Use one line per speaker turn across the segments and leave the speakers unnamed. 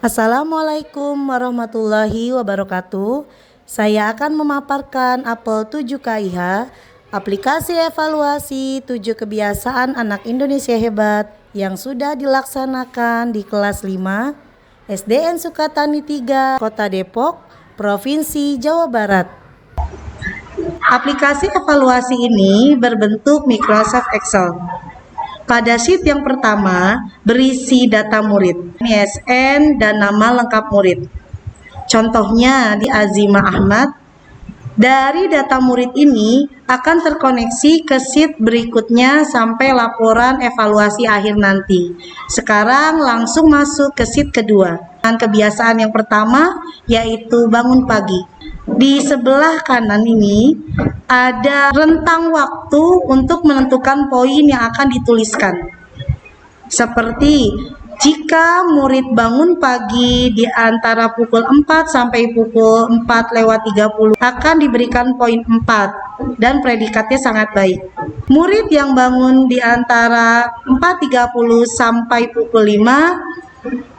Assalamualaikum warahmatullahi wabarakatuh. Saya akan memaparkan apel 7 KIH, aplikasi evaluasi 7 kebiasaan anak Indonesia hebat yang sudah dilaksanakan di kelas 5 SDN Sukatani 3, Kota Depok, Provinsi Jawa Barat. Aplikasi evaluasi ini berbentuk Microsoft Excel. Pada sheet yang pertama berisi data murid, ISN dan nama lengkap murid. Contohnya di Azima Ahmad. Dari data murid ini akan terkoneksi ke sheet berikutnya sampai laporan evaluasi akhir nanti. Sekarang langsung masuk ke sheet kedua. Dan kebiasaan yang pertama yaitu bangun pagi. Di sebelah kanan ini ada rentang waktu untuk menentukan poin yang akan dituliskan. Seperti jika murid bangun pagi di antara pukul 4 sampai pukul 4:30 akan diberikan poin 4 dan predikatnya sangat baik. Murid yang bangun di antara 4:30 sampai pukul 5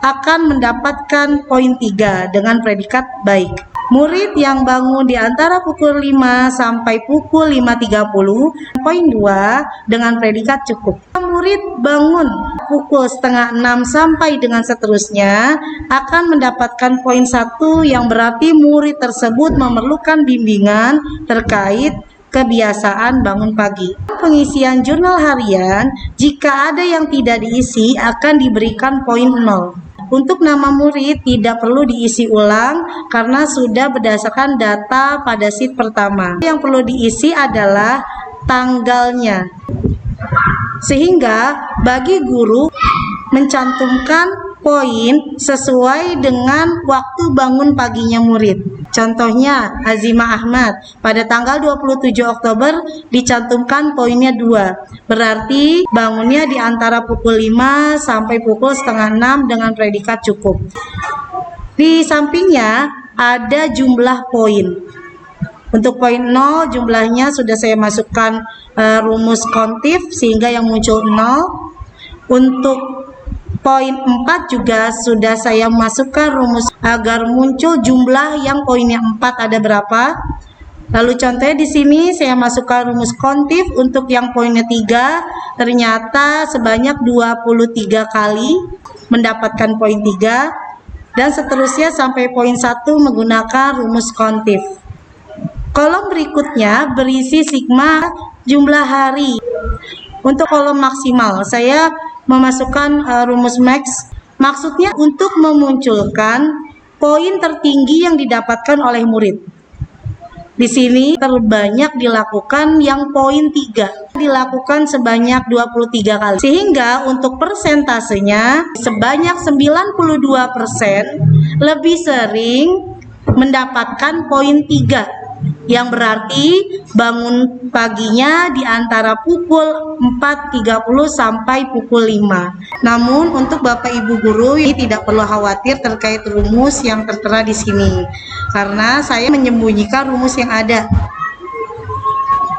akan mendapatkan poin 3 dengan predikat baik. Murid yang bangun di antara pukul 5 sampai pukul 5:30, poin 2 dengan predikat cukup. Murid bangun pukul setengah 6 sampai dengan seterusnya akan mendapatkan poin 1 yang berarti murid tersebut memerlukan bimbingan terkait kebiasaan bangun pagi. Pengisian jurnal harian, jika ada yang tidak diisi akan diberikan poin 0. Untuk nama murid tidak perlu diisi ulang karena sudah berdasarkan data pada sheet pertama. Yang perlu diisi adalah tanggalnya. Sehingga bagi guru mencantumkan poin sesuai dengan waktu bangun paginya murid. Contohnya Azima Ahmad pada tanggal 27 Oktober dicantumkan poinnya 2. Berarti bangunnya di antara pukul 5 sampai pukul setengah 6 dengan predikat cukup. Di sampingnya ada jumlah poin. Untuk poin 0 jumlahnya sudah saya masukkan rumus kontif sehingga yang muncul 0. Untuk poin 4 juga sudah saya masukkan rumus agar muncul jumlah yang poinnya 4 ada berapa. Lalu contohnya di sini saya masukkan rumus kontif untuk yang poinnya 3 ternyata sebanyak 23 kali mendapatkan poin 3 dan seterusnya sampai poin 1 menggunakan rumus kontif. Kolom berikutnya berisi sigma jumlah hari. Untuk kolom maksimal saya memasukkan rumus max, maksudnya untuk memunculkan poin tertinggi yang didapatkan oleh murid. Di sini terbanyak dilakukan yang poin 3, dilakukan sebanyak 23 kali. Sehingga untuk persentasenya sebanyak 92% lebih sering mendapatkan poin 3. Yang berarti bangun paginya di antara pukul 4:30 sampai pukul 5. Namun untuk Bapak Ibu guru ini tidak perlu khawatir terkait rumus yang tertera di sini. Karena saya menyembunyikan rumus yang ada.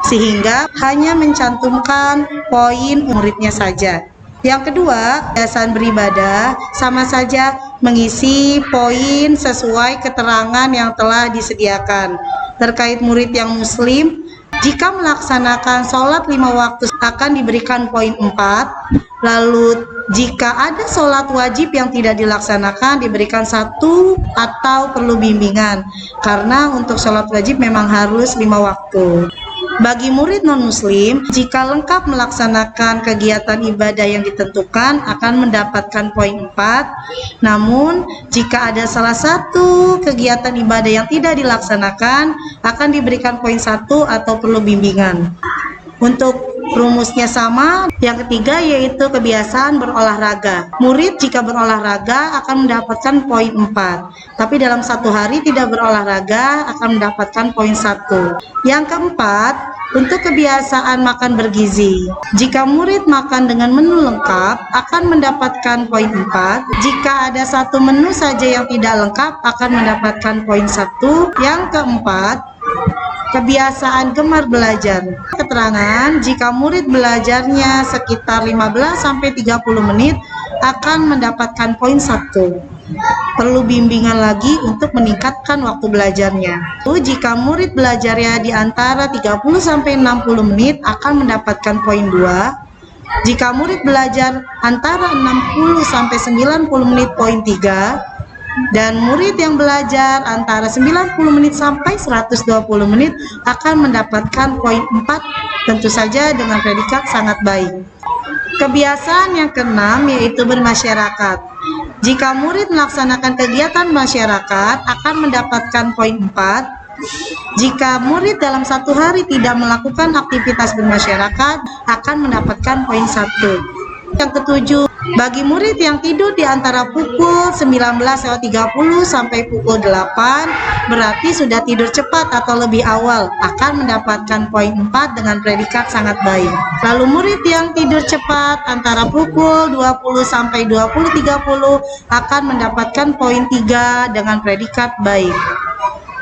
Sehingga hanya mencantumkan poin muridnya saja. Yang kedua, kebiasaan beribadah sama saja mengisi poin sesuai keterangan yang telah disediakan. Terkait murid yang muslim, jika melaksanakan sholat 5 waktu akan diberikan poin 4. Lalu jika ada sholat wajib yang tidak dilaksanakan diberikan 1 atau perlu bimbingan. Karena untuk sholat wajib memang harus 5 waktu. Bagi murid non-muslim, jika lengkap melaksanakan kegiatan ibadah yang ditentukan akan mendapatkan poin 4. Namun, jika ada salah satu kegiatan ibadah yang tidak dilaksanakan akan diberikan poin 1 atau perlu bimbingan. Untuk rumusnya sama. Yang ketiga yaitu kebiasaan berolahraga. Murid jika berolahraga akan mendapatkan poin 4. Tapi dalam satu hari tidak berolahraga akan mendapatkan poin 1. Yang keempat, untuk kebiasaan makan bergizi. Jika murid makan dengan menu lengkap akan mendapatkan poin 4. Jika ada satu menu saja yang tidak lengkap akan mendapatkan poin 1. Yang keempat, kebiasaan gemar belajar. Keterangan, jika murid belajarnya sekitar 15-30 menit akan mendapatkan poin 1. Perlu bimbingan lagi untuk meningkatkan waktu belajarnya. Jika murid belajarnya di antara 30 sampai 60 menit akan mendapatkan poin 2. Jika murid belajar antara 60 sampai 90 menit poin 3. Dan murid yang belajar antara 90 menit sampai 120 menit akan mendapatkan poin 4, tentu saja dengan predikat sangat baik. Kebiasaan yang keenam yaitu bermasyarakat. Jika murid melaksanakan kegiatan masyarakat akan mendapatkan poin 4. Jika murid dalam satu hari tidak melakukan aktivitas bermasyarakat akan mendapatkan poin 1. Yang ketujuh, bagi murid yang tidur di antara pukul 19.30 sampai pukul 8, berarti sudah tidur cepat atau lebih awal, akan mendapatkan poin 4 dengan predikat sangat baik. Lalu murid yang tidur cepat antara pukul 20 sampai 20.30 akan mendapatkan poin 3 dengan predikat baik.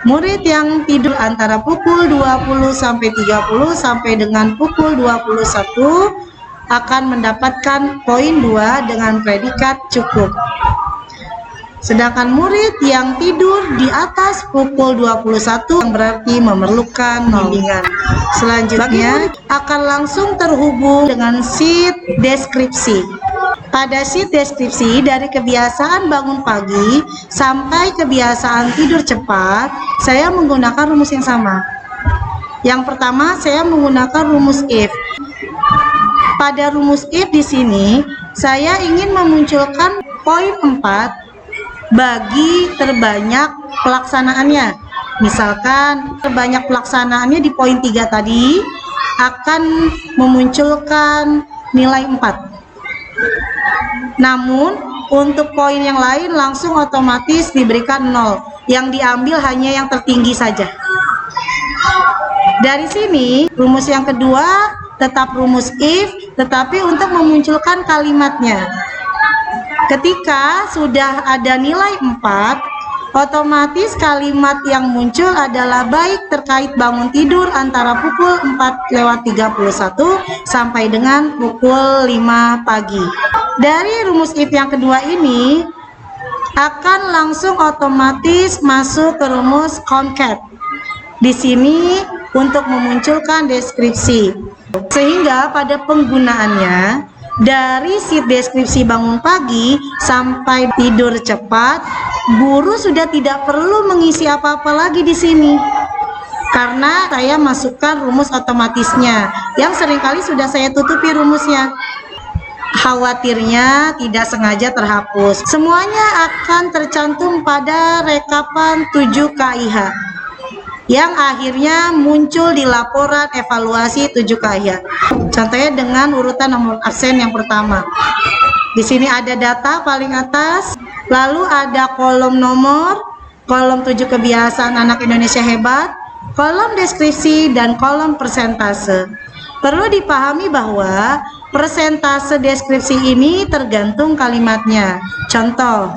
Murid yang tidur antara pukul 20 sampai 30 sampai dengan pukul 21 akan mendapatkan poin 2 dengan predikat cukup. Sedangkan murid yang tidur di atas pukul 21 yang berarti memerlukan bimbingan. Selanjutnya akan langsung terhubung dengan sheet deskripsi. Pada sheet deskripsi dari kebiasaan bangun pagi sampai kebiasaan tidur cepat, saya menggunakan rumus yang sama. Yang pertama, saya menggunakan rumus if. Pada rumus if di sini, saya ingin memunculkan poin 4 bagi terbanyak pelaksanaannya. Misalkan terbanyak pelaksanaannya di poin 3 tadi akan memunculkan nilai 4. Namun, untuk poin yang lain langsung otomatis diberikan 0. Yang diambil hanya yang tertinggi saja. Dari sini, rumus yang kedua tetap rumus if, tetapi untuk memunculkan kalimatnya. Ketika sudah ada nilai 4, otomatis kalimat yang muncul adalah baik terkait bangun tidur antara pukul 4:31 sampai dengan pukul 5 pagi. Dari rumus if yang kedua ini akan langsung otomatis masuk ke rumus concat. Di sini untuk memunculkan deskripsi. Sehingga pada penggunaannya dari sheet deskripsi bangun pagi sampai tidur cepat, guru sudah tidak perlu mengisi apa-apa lagi di sini. Karena saya masukkan rumus otomatisnya yang seringkali sudah saya tutupi rumusnya. Khawatirnya tidak sengaja terhapus. Semuanya akan tercantum pada rekapan 7 KIH. Yang akhirnya muncul di laporan evaluasi 7 KIH. Contohnya dengan urutan nomor absen yang pertama. Di sini ada data paling atas, lalu ada kolom nomor, kolom 7 kebiasaan anak Indonesia hebat, kolom deskripsi, dan kolom persentase. Perlu dipahami bahwa persentase deskripsi ini tergantung kalimatnya. Contoh,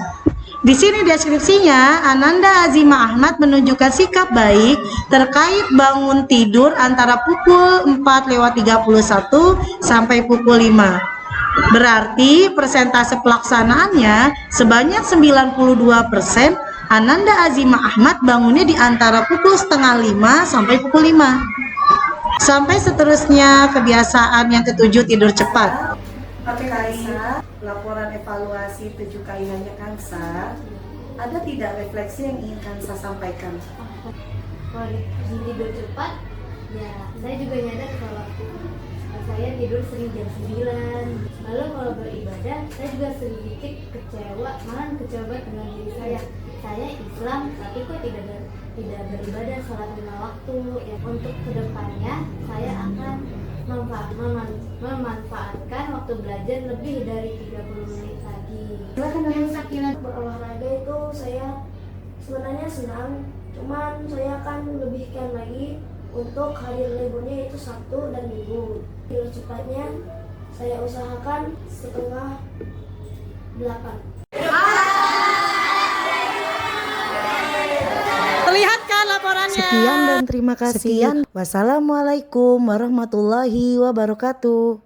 di sini deskripsinya, Ananda Azima Ahmad menunjukkan sikap baik terkait bangun tidur antara pukul 4:31 sampai pukul 5. Berarti persentase pelaksanaannya sebanyak 92%. Ananda Azima Ahmad bangunnya di antara pukul 4:30 sampai pukul 5. Sampai seterusnya kebiasaan yang ketujuh, tidur cepat. Oke Kalisa, laporan evaluasi 7 KIH-nya Kansa, ada tidak refleksi yang ingin Kansa sampaikan?
Kalau di tidur cepat, ya saya juga nyadar kalau saya tidur sering jam 9. Lalu kalau beribadah, saya juga sedikit kecewa, malah kecewa dengan diri saya. Saya Islam, tapi kok tidak beribadah sholat 5 waktu. Ya, untuk kedepannya, saya akan memanfaatkan waktu belajar lebih dari 30 menit lagi.
Dengan sakinah berolahraga itu saya sebenarnya senang, cuman saya akan lebihkan lagi untuk hari liburnya itu Sabtu dan Minggu. Tidur cepatnya saya usahakan 7:30.
Perlihatkan laporannya.
Sekian dan terima kasih. Wassalamualaikum warahmatullahi wabarakatuh.